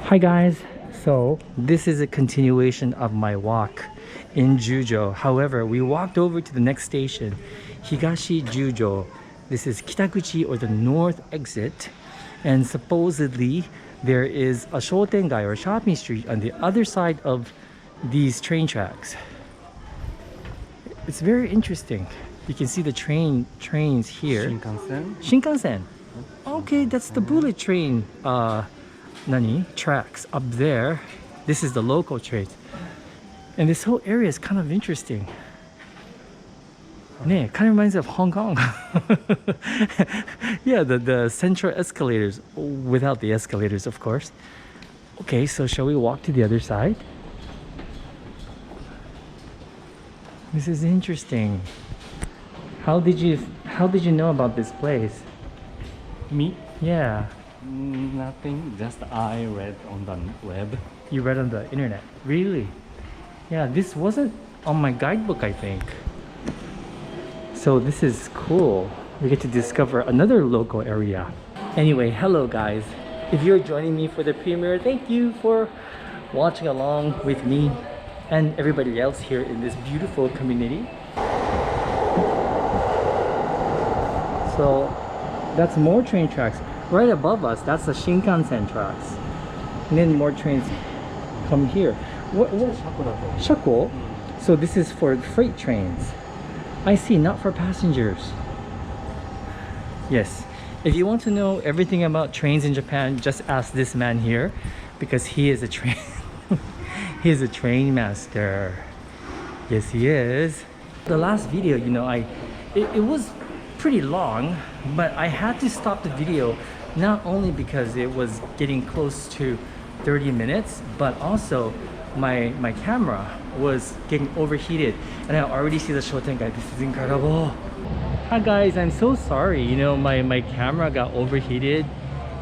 Hi guys, so this is a continuation of my walk in Jujo. However, we walked over to the next station, Higashi-Jujo. This is Kitaguchi, or the north exit, and supposedly there is a Shotengai or shopping street on the other side of these train tracks. It's very interesting. You can see the trains here. Shinkansen? Shinkansen. Okay, that's the bullet train tracks up there. This is the local train, and this whole area is kind of interesting. Yeah, kind of reminds me of Hong Kong. Yeah, the central escalators without the escalators, of course. Okay, so shall we walk to the other side? This is interesting. How did you know about this place? Me? Yeah. Nothing, just I read on the web. You read on the internet? Really? Yeah, this wasn't on my guidebook, I think. So this is cool. We get to discover another local area. Anyway, hello guys. If you're joining me for the premiere, thank you for watching along with me and everybody else here in this beautiful community. So that's more train tracks. Right above us, that's the Shinkansen tracks. And then more trains come here. What? Shako? So this is for freight trains. I see, not for passengers. Yes. If you want to know everything about trains in Japan, just ask this man here, because he is a train he is a train master. Yes, he is. The last video, you know, it was pretty long, but I had to stop the video not only because it was getting close to 30 minutes, but also my camera was getting overheated, and I already see the Shotengai. This is incredible. Hi guys, I'm so sorry, you know, my camera got overheated,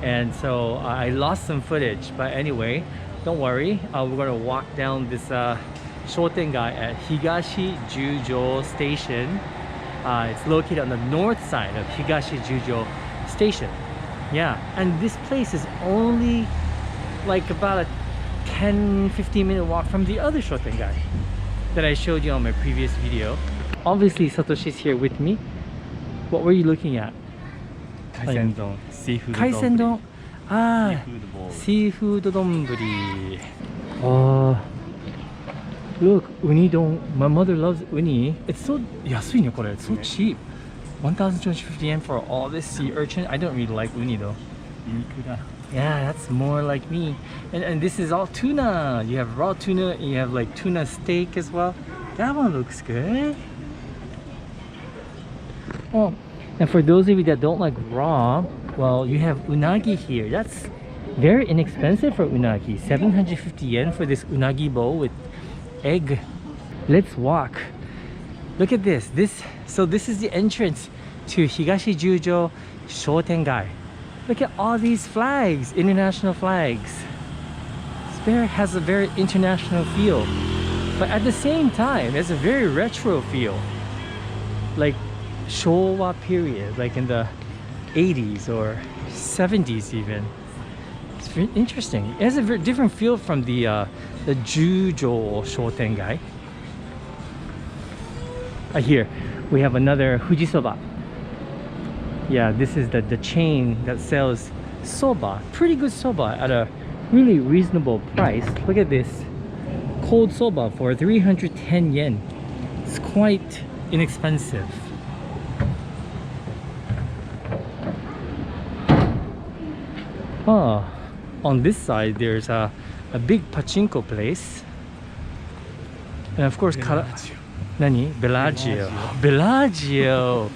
and so I lost some footage. But anyway, don't worry, we're gonna walk down this Shotengai at Higashi-Jujo station. It's located on the north side of Higashi-Jujo station. Yeah, and this place is only like about a 10-15 minute walk from the other Shotengai that I showed you on my previous video. Obviously Satoshi's here with me. What were you looking at? Kaisendon, seafood Kaisendon. Ah, seafood donburi. Oh, look, uni don. My mother loves uni. It's so yasui ne kore. It's so cheap. 1,250 yen for all this sea urchin. I don't really like uni though. Yeah, that's more like me. And this is all tuna. You have raw tuna, and you have like tuna steak as well. That one looks good. Oh, and for those of you that don't like raw, well, you have unagi here. That's very inexpensive for unagi. 750 yen for this unagi bowl with egg. Let's walk. Look at this. So this is the entrance to Higashi-Jujo Shotengai. Look at all these flags, international flags. This has a very international feel, but at the same time, it's a very retro feel, like Showa period, like in the 80s or 70s even. It's very interesting. It has a very different feel from the Jujo Shotengai. Here we have another Fujisoba. Yeah, this is the chain that sells soba, pretty good soba at a really reasonable price. Look at this, cold soba for 310 yen. It's quite inexpensive. Oh, on this side there's a big pachinko place, and of course Nani? Bellagio. Bellagio.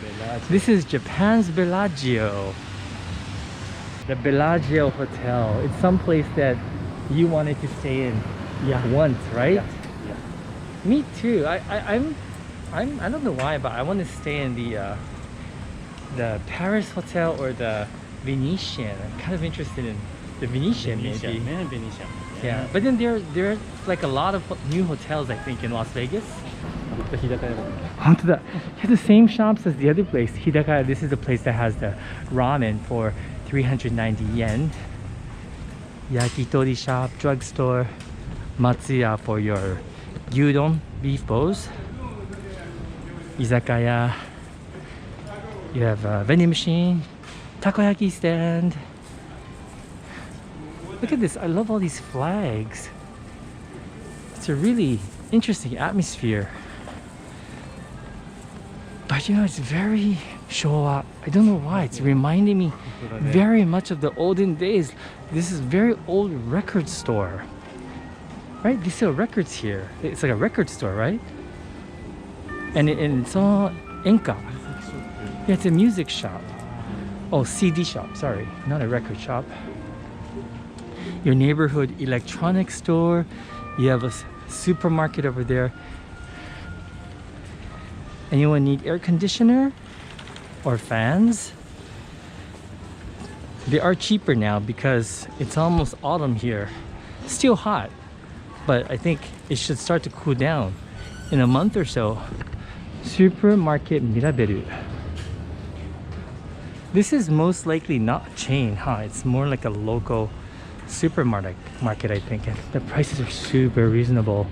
This is Japan's Bellagio. The Bellagio Hotel. It's some place that you wanted to stay in once, right? Yeah. Me too. I don't know why, but I want to stay in the Paris Hotel or the Venetian. I'm kind of interested in the Venetian, maybe. Venetian. Yeah, but then there are like a lot of new hotels, I think, in Las Vegas. Onto the, it has the same shops as the other place, Hidakaya. This is the place that has the ramen for 390 yen. yakitori shop, drugstore, Matsuya for your gyudon, beef bowls, izakaya. You have a vending machine, takoyaki stand. Look at this, I love all these flags. It's a really interesting atmosphere. But you know, it's very Showa. I don't know why, it's reminding me very much of the olden days. This is very old record store. Right? They sell records here. It's like a record store, right? And it's all Enka. Yeah, it's a music shop. Oh, CD shop, sorry, not a record shop. Your neighborhood electronics store. You have a supermarket over there. Anyone need air conditioner or fans? They are cheaper now because it's almost autumn here. Still hot, but I think it should start to cool down in a month or so. Supermarket Miraberu. This is most likely not a chain, huh? It's more like a local supermarket, I think. And the prices are super reasonable.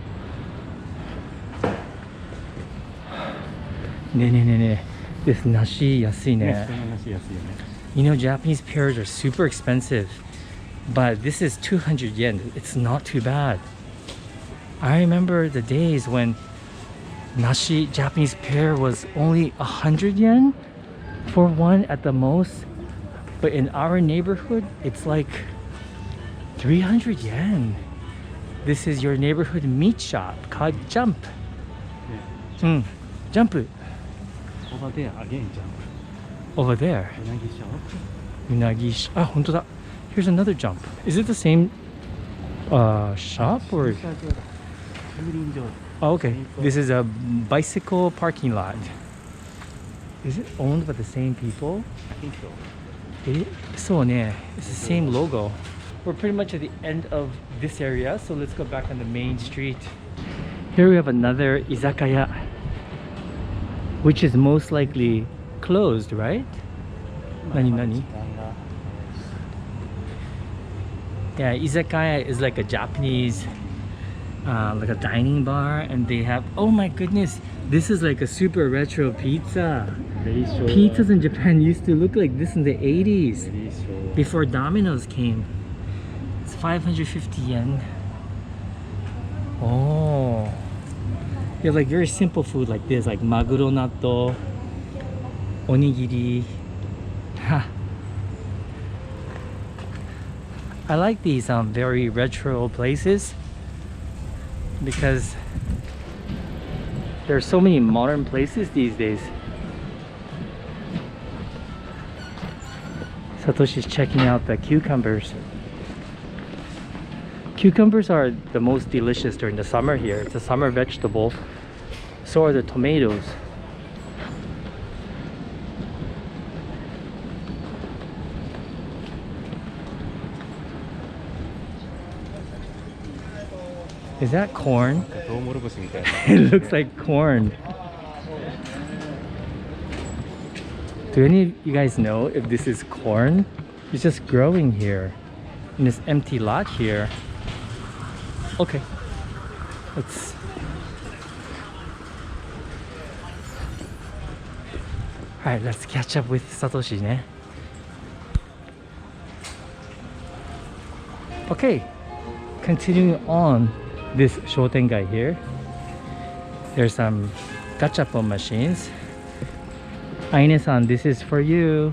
Ne. This nashi yasui ne. You know, Japanese pears are super expensive, but this is 200 yen. It's not too bad. I remember the days when nashi Japanese pear was only 100 yen for one at the most, but in our neighborhood it's like 300 yen. This is your neighborhood meat shop called Jump. Jump. Over there again, jump. Over there. Unagi shop. Unagi ah, 本当だ. Here's another Jump. Is it the same shop or? Oh, okay. This is a bicycle parking lot. Is it owned by the same people? I think so. It's the same logo. We're pretty much at the end of this area, so let's go back on the main street. Here we have another izakaya, which is most likely closed, right? Nani? Yeah, izakaya is like a Japanese like a dining bar, and they have, oh my goodness, this is like a super retro pizza. Pizzas in Japan used to look like this in the 80s before Domino's came. It's 550 yen. Oh, you have like very simple food like this, like maguro natto, onigiri. Ha. I like these very retro places because there are so many modern places these days. Satoshi's checking out the cucumbers. Cucumbers are the most delicious during the summer here. It's a summer vegetable. So are the tomatoes. Is that corn? It looks like corn. Do any of you guys know if this is corn? It's just growing here in this empty lot here. Okay, let's. Alright, let's catch up with Satoshi, ne? Okay, continuing on this Shotengai here. There's some gachapon machines. Aine-san, this is for you.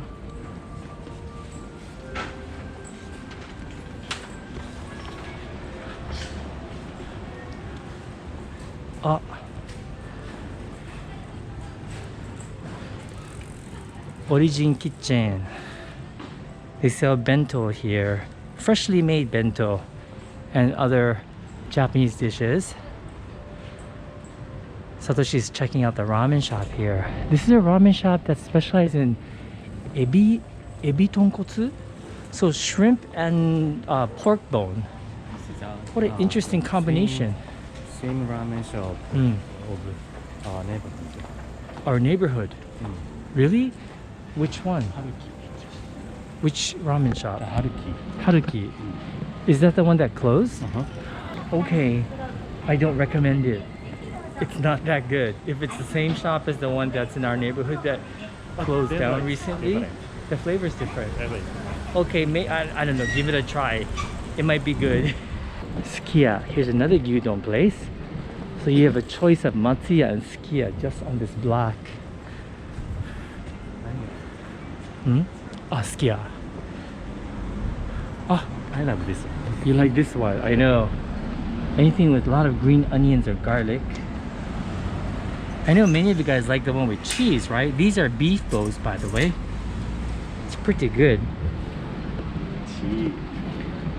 Origin Kitchen. They sell bento here, freshly made bento and other Japanese dishes. Satoshi's checking out the ramen shop here. This is a ramen shop that specializes in ebi tonkotsu, so shrimp and pork bone. What an interesting combination. Same ramen shop of our neighborhood. Our neighborhood? Really? Which one? Haruki. Which ramen shop? Haruki. Haruki. Is that the one that closed? Uh-huh. Okay, I don't recommend it. It's not that good. If it's the same shop as the one that's in our neighborhood that closed down recently, the flavor's different. Okay, I don't know, give it a try. It might be good. Sukiya, here's another gyudon place. So you have a choice of Matsuya and Sukiya just on this block. Sukiya. I love this one. You like this one, I know. Anything with a lot of green onions or garlic. I know many of you guys like the one with cheese, right? These are beef bowls, by the way. It's pretty good. Cheap.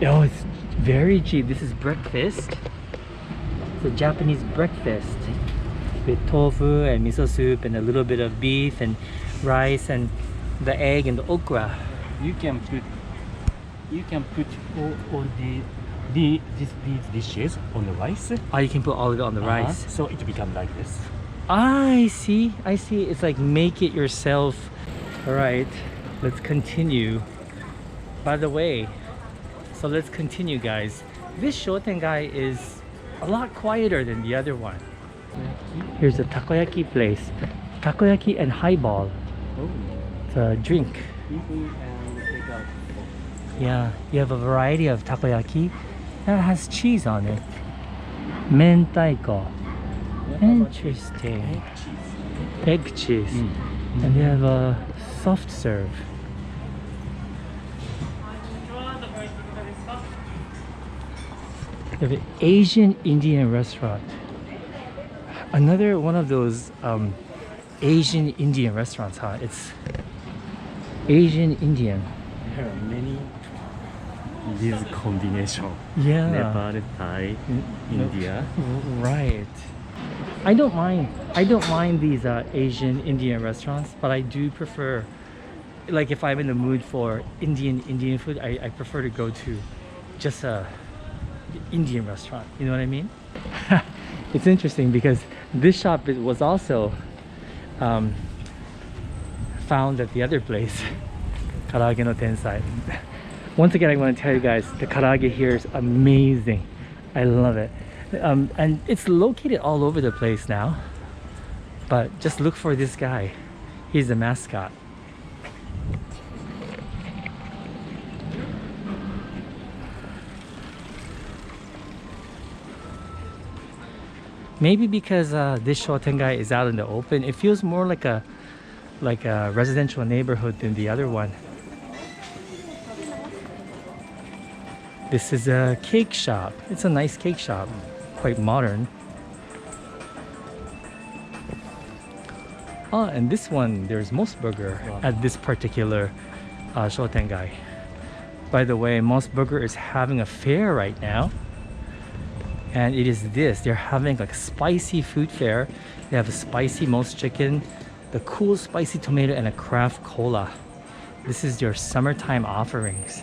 Oh, it's very cheap. This is breakfast. It's a Japanese breakfast with tofu and miso soup and a little bit of beef and rice and the egg and the okra. You can put all these dishes on the rice. Oh, you can put all of it on the rice. So it becomes like this. I see. It's like make it yourself. All right, let's continue. By the way, so let's continue, guys. This Shotengai is a lot quieter than the other one. Here's a takoyaki place. Takoyaki and highball. Oh. It's a drink. Even and take out. Yeah, you have a variety of takoyaki that has cheese on it. Mentaiko. Interesting. Egg cheese. And they have a soft serve. They have an Asian Indian restaurant. Another one of those Asian Indian restaurants, huh? It's Asian Indian. There are many these combination. Yeah. Nepal, Thai, India. Right. I don't mind these Asian Indian restaurants, but I do prefer, like if I'm in the mood for Indian food, I prefer to go to just a Indian restaurant. You know what I mean? It's interesting because this shop was also found at the other place, Karaage no Tensai. Once again, I want to tell you guys, the karaage here is amazing. I love it. And it's located all over the place now. But just look for this guy. He's the mascot. Maybe because this Shotengai is out in the open, it feels more like a residential neighborhood than the other one. This is a cake shop. It's a nice cake shop, quite modern. Oh, and this one, there's Mosburger at this particular Shotengai. By the way, Mosburger is having a fair right now. And it is this, they're having like a spicy food fair. They have a spicy Mos chicken, the cool spicy tomato, and a craft cola. This is your summertime offerings.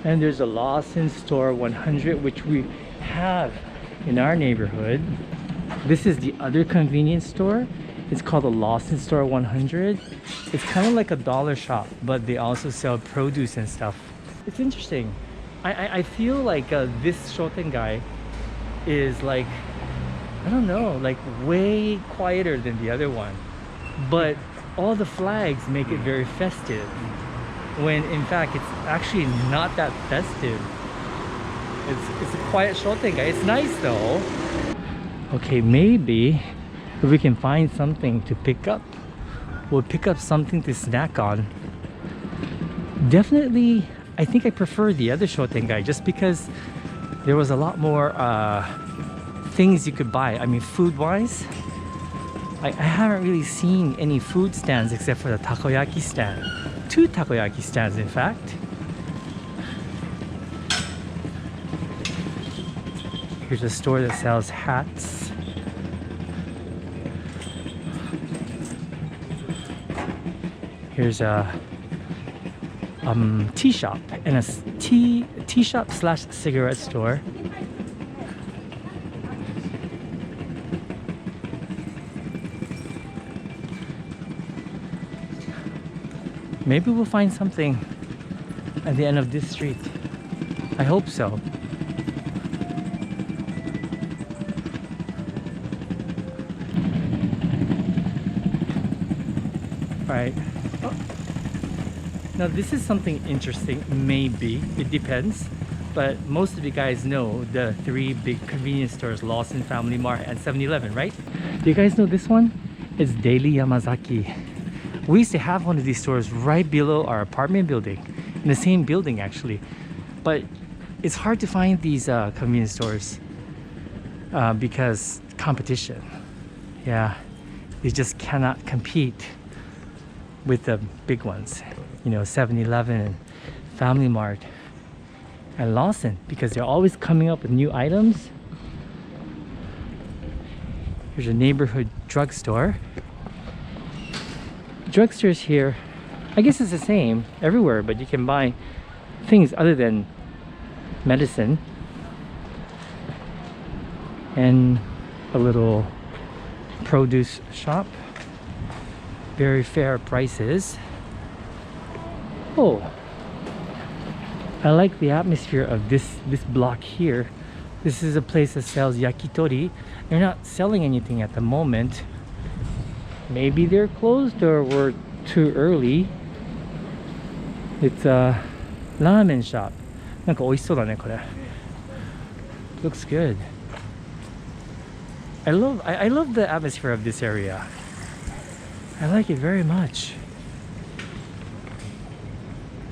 And there's a Lawson Store 100, which we have in our neighborhood. This is the other convenience store. It's called the Lawson Store 100. It's kind of like a dollar shop, but they also sell produce and stuff. It's interesting. I feel like this Shotengai is like, I don't know, like way quieter than the other one. But all the flags make it very festive, when in fact it's actually not that festive. It's a quiet Shotengai. It's nice though. Okay, maybe if we can find something to pick up, we'll pick up something to snack on. Definitely, I think I prefer the other Shotengai just because there was a lot more things you could buy. I mean, food-wise, I haven't really seen any food stands except for the takoyaki stand. 2 takoyaki stands, in fact. Here's a store that sells hats. Here's a tea shop and a tea shop slash cigarette store. Maybe we'll find something at the end of this street. I hope so. Alright. Oh. Now this is something interesting. Maybe. It depends. But most of you guys know the three big convenience stores, Lawson, Family Mart, and 7-Eleven, right? Do you guys know this one? It's Daily Yamazaki. We used to have one of these stores right below our apartment building. In the same building actually. But it's hard to find these convenience stores because competition. Yeah. They just cannot compete with the big ones. You know, 7-Eleven, Family Mart, and Lawson, because they're always coming up with new items. Here's a neighborhood drugstore. Drugstores here, I guess it's the same everywhere, but you can buy things other than medicine. And a little produce shop. Very fair prices. Oh, I like the atmosphere of this block here. This is a place that sells yakitori. They're not selling anything at the moment. Maybe they're closed or we're too early. It's a ramen shop. なんか美味しそうだねこれ. Looks good. I love the atmosphere of this area. I like it very much.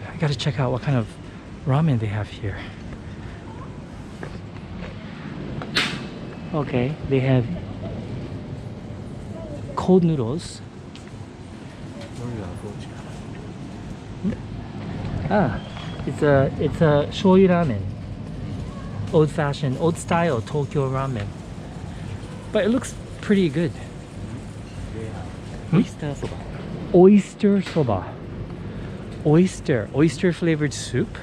I gotta check out what kind of ramen they have here. Okay, they have cold noodles. Ah, it's a shoyu ramen. Old fashioned, old style Tokyo ramen. But it looks pretty good. Oyster soba. Oyster soba. Oyster flavored soup.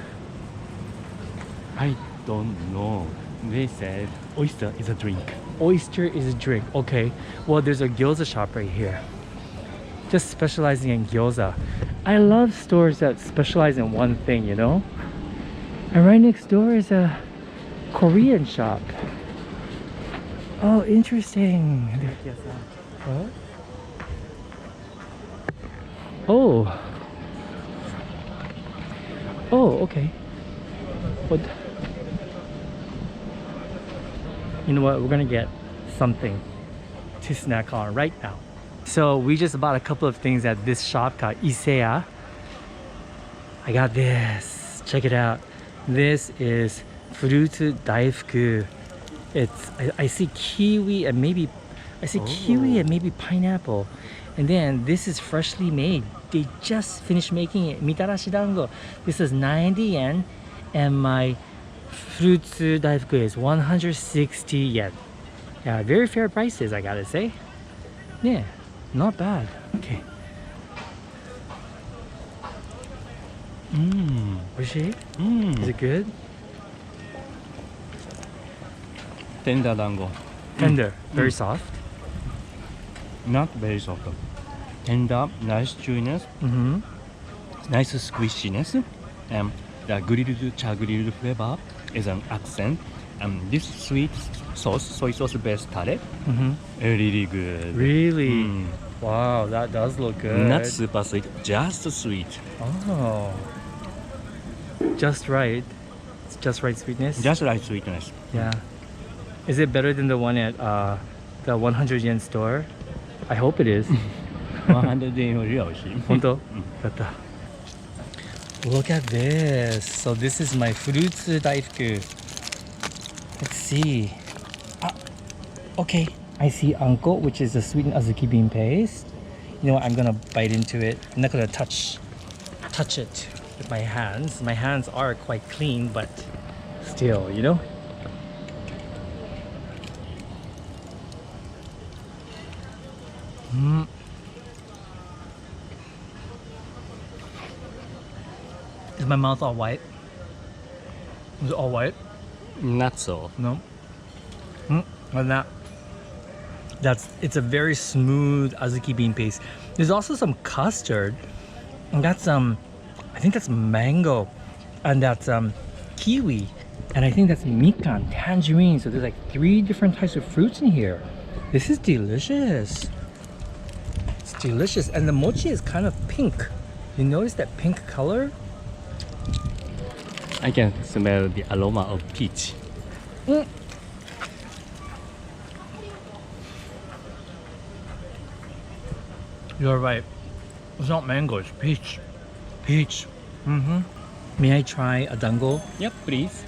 I don't know. They said oyster is a drink. Oyster is a drink. Okay. Well, there's a gyoza shop right here. Just specializing in gyoza. I love stores that specialize in one thing, you know? And right next door is a Korean shop. Oh, interesting. What? Oh. Oh, okay. What? You know what? We're gonna get something to snack on right now. So we just bought a couple of things at this shop called Isea. I got this. Check it out. This is fruit daifuku. I see kiwi and maybe kiwi and maybe pineapple. And then this is freshly made. They just finished making it. Mitarashi dango. This is 90 yen and my fruit daifuku is 160 yen. Yeah, very fair prices, I gotta say. Yeah, not bad. Okay. Oishii? Is it good? Tender dango. Tender, very soft. Not very soft. Tender, nice chewiness, nice squishiness, and the grilled flavor is an accent. And this sweet sauce, soy sauce based tare, really good. Really? Wow, that does look good. Not super sweet, just sweet. Oh. Just right. It's just right sweetness? Just right sweetness. Yeah. Is it better than the one at the 100 yen store? I hope it is. 100 yen よりは美味しい。本当? Yata. Look at this. So this is my fruits daifuku. Let's see. Okay. I see anko, which is a sweetened azuki bean paste. You know what? I'm gonna bite into it. I'm not gonna touch it with my hands. My hands are quite clean, but still, you know. Is my mouth all white? Is it all white? Not so. No. Well, not. It's a very smooth azuki bean paste. There's also some custard, and that's I think that's mango, and that's kiwi, and I think that's mikan, tangerine. So there's like 3 different types of fruits in here. This is delicious. It's delicious, and the mochi is kind of pink. You notice that pink color? I can smell the aroma of peach. Mm. You're right. It's not mango, it's peach. Peach. Mm-hmm. May I try a dango? Yep, please.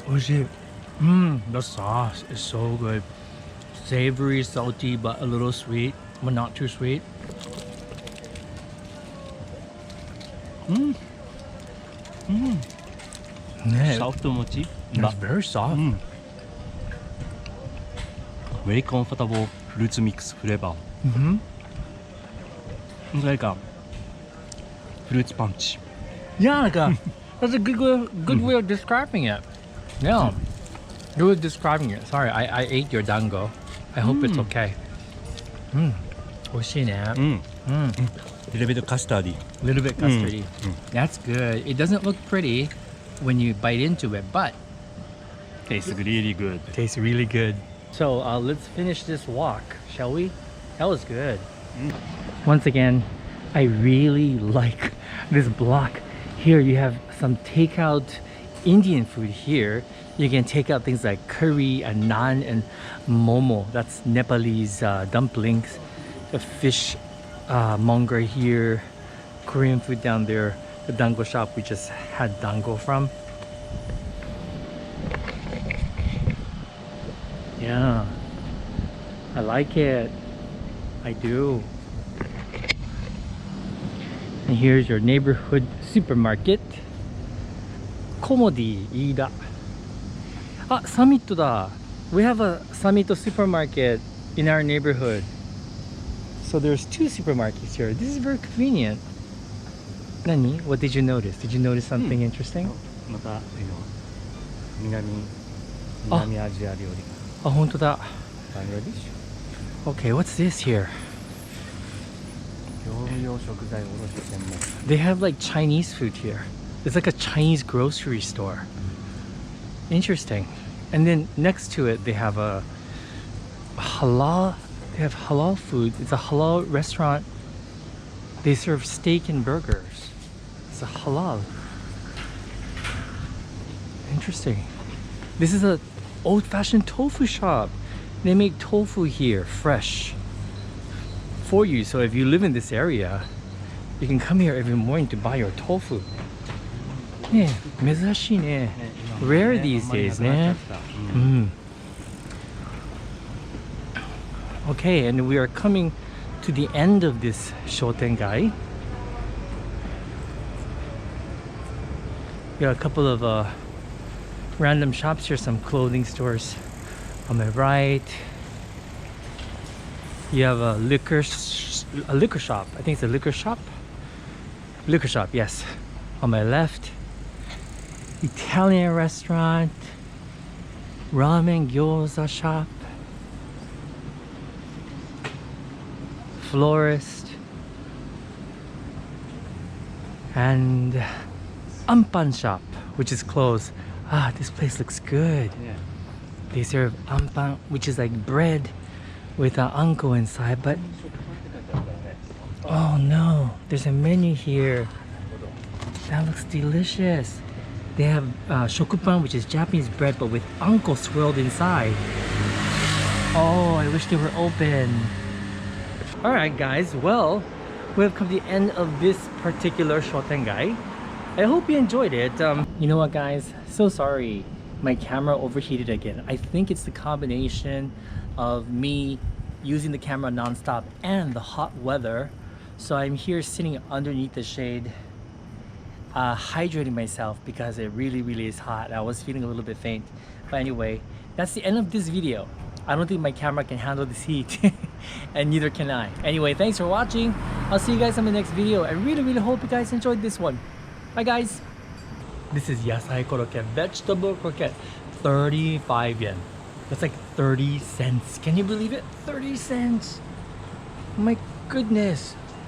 Oishi. The sauce is so good. Savory, salty, but a little sweet, but not too sweet. Yeah, Soft mochi. it's very soft. Very comfortable fruits mix flavor. Mm-hmm. It's like a fruits punch. Yeah, like that's a good way of describing it. Yeah, good way of describing it. Sorry, I ate your dango. I hope it's okay. Oishi ne. Little bit custardy. Little bit custardy. That's good. It doesn't look pretty when you bite into it, but Tastes really good. tastes really good. So let's finish this walk, shall we? That was good. Once again, I really like this block. Here you have some takeout Indian food here. You can take out things like curry and naan and momo. That's Nepalese dumplings. The fish monger here. Korean food down there. The dango shop we just had dango from. Yeah, I like it. I do. And here's your neighborhood supermarket. Komodi Ida. Ah, Summit da. We have a Summit supermarket in our neighborhood. So there's 2 supermarkets here. This is very convenient. Nani? What did you notice? Did you notice something interesting? また、南アジア料理。Oh, 本当だ. Bangladesh? Okay, what's this here? 業務用食材卸専門。 They have like Chinese food here. It's like a Chinese grocery store. Interesting. And then next to it, they have a halal. They have halal food. It's a halal restaurant. They serve steak and burgers. It's a halal. Interesting. This is a old-fashioned tofu shop. They make tofu here, fresh, for you. So if you live in this area, you can come here every morning to buy your tofu. Yeah, 珍しいね. Rare these days, ne? Okay, and we are coming to the end of this Shotengai. We got a couple of random shops here, some clothing stores on my right. You have a liquor shop. I think it's a liquor shop. Liquor shop, yes. On my left, Italian restaurant, ramen gyoza shop, florist, and ampan shop, which is closed. Ah, this place looks good. Yeah. They serve ampan, which is like bread with an anko inside, but oh no, there's a menu here. That looks delicious. They have shokupan, which is Japanese bread, but with anko swirled inside. Oh, I wish they were open. Alright guys, well, we have come to the end of this particular Shotengai. I hope you enjoyed it. You know what guys, so sorry. My camera overheated again. I think it's the combination of me using the camera non-stop and the hot weather. So I'm here sitting underneath the shade, hydrating myself because it really is hot. I was feeling a little bit faint. But anyway, that's the end of this video. I don't think my camera can handle this heat and neither can I. Anyway, thanks for watching. I'll see you guys on the next video. I really hope you guys enjoyed this one. Bye guys. This is yasai korokke, vegetable croquette, 35 yen. That's like 30 cents. Can you believe it? 30 cents. My goodness.